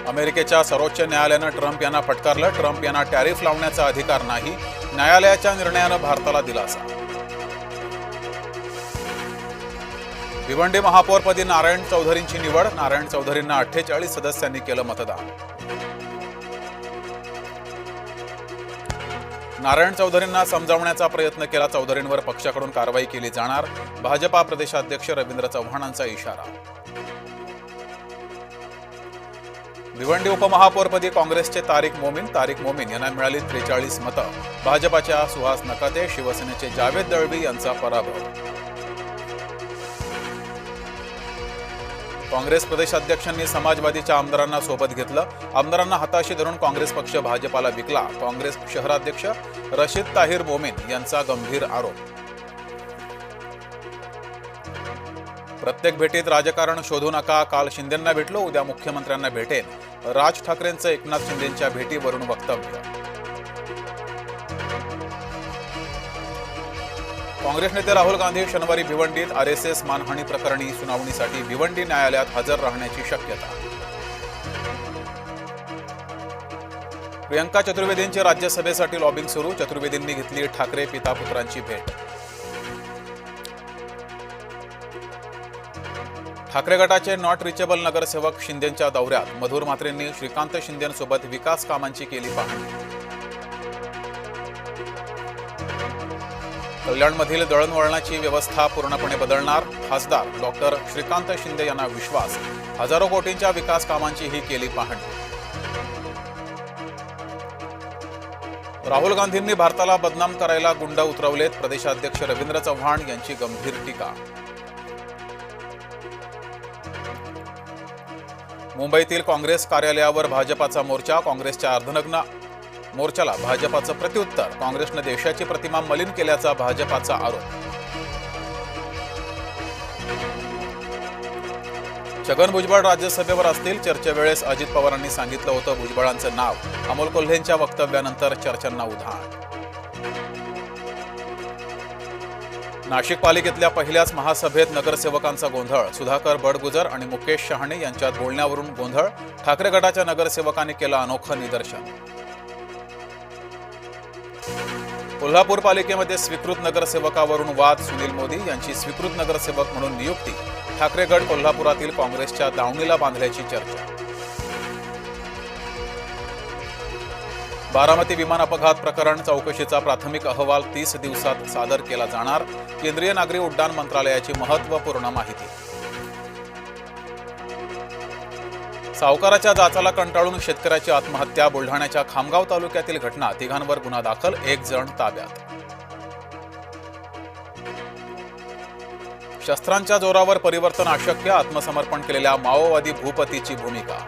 अमेरिकेच्या सर्वोच्च न्यायालयानं ट्रम्प यांना फटकारलं. ट्रम्प यांना टॅरिफ लावण्याचा अधिकार नाही. न्यायालयाच्या निर्णयानं भारताला दिलासा. भिवंडी महापौरपदी नारायण चौधरींची निवड. नारायण चौधरींना 48 सदस्यांनी केलं मतदान. नारायण चौधरींना समजावण्याचा प्रयत्न केला. चौधरींवर पक्षाकडून कारवाई केली जाणार. भाजपा प्रदेशाध्यक्ष रवींद्र चव्हाणांचा इशारा. भिवंडी उपमहापौरपदी काँग्रेसचे तारिक मोमीन यांना मिळाली 43 मतं. भाजपाच्या सुहास नकाते, शिवसेनेचे जावेद दळवी यांचा पराभव. काँग्रेस प्रदेशाध्यक्षांनी समाजवादीच्या आमदारांना सोबत घेतलं. आमदारांना हाताशी धरून काँग्रेस पक्ष भाजपाला विकला. काँग्रेस शहराध्यक्ष रशीद ताहिर मोमीन यांचा गंभीर आरोप. प्रत्येक भेटीत राजकारण शोधू नका. काल शिंदेंना भेटलो, उद्या मुख्यमंत्र्यांना भेटेन. राज ठाकरेंचं एकनाथ शिंदेंच्या भेटीवरून वक्तव्य. काँग्रेस नेते राहुल गांधी शनिवारी भिवंडीत आरएसएस मानहानी प्रकरणी सुनावणीसाठी भिवंडी न्यायालयात हजर राहण्याची शक्यता. प्रियंका चतुर्वेदींची राज्यसभेसाठी लॉबिंग सुरू. चतुर्वेदींनी घेतली ठाकरे पिता पुत्रांची भेट. ठाकरे गटाचे नॉट रिचेबल नगरसेवक शिंदेंच्या दौऱ्यात. मधुर म्हात्रेंनी श्रीकांत शिंदेंसोबत विकास कामांची केली पाहणी. कल्याणमधील दळणवळणाची व्यवस्था पूर्णपणे बदलणार. खासदार डॉक्टर श्रीकांत शिंदे यांना विश्वास. हजारो कोटींच्या विकास कामांची ही केली पाहणी. राहुल गांधींनी भारताला बदनाम करायला गुंड उतरवलेत. प्रदेशाध्यक्ष रवींद्र चव्हाण यांची गंभीर टीका. मुंबईतील काँग्रेस कार्यालयावर भाजपाचा मोर्चा. काँग्रेसच्या अर्धनग्न मोर्चाला भाजपाचं प्रत्युत्तर. काँग्रेसनं देशाची प्रतिमा मलिन केल्याचा भाजपाचा आरोप. छगन भुजबळ राज्यसभेवर असतील. चर्चेवेळेस अजित पवारांनी सांगितलं होतं भुजबळांचं नाव. अमोल कोल्हेंच्या वक्तव्यानंतर चर्चांना उधाण. नाशिक पालिकेतल्या पहिल्याच महासभेत नगरसेवकांचा गोंधळ. सुधाकर बडगुजर आणि मुकेश शहाणे यांच्यात बोलण्यावरून गोंधळ. ठाकरे गटाच्या नगरसेवकांनी केलं अनोखं निदर्शन. कोल्हापूर पालिकेमध्ये स्वीकृत नगरसेवकावरून वाद. सुनील मोदी यांची स्वीकृत नगरसेवक म्हणून नियुक्ती. ठाकरे गट कोल्हापुरातील काँग्रेसच्या दावणीला बांधल्याची चर्चा. बारामती विमान अपघात प्रकरण. चौकशीचा प्राथमिक अहवाल 30 दिवसात सादर केला जाणार. केंद्रीय नागरी उड्डाण मंत्रालयाची महत्त्वपूर्ण माहिती. सावकाराच्या जाचाला कंटाळून शेतकऱ्याची आत्महत्या. बुलढाण्याच्या खामगाव तालुक्यातील घटना. तिघांवर गुन्हा दाखल. 1 जण ताब्यात. शस्त्रांच्या जोरावर परिवर्तन अशक्य. आत्मसमर्पण केलेल्या माओवादी भूपतीची भूमिका.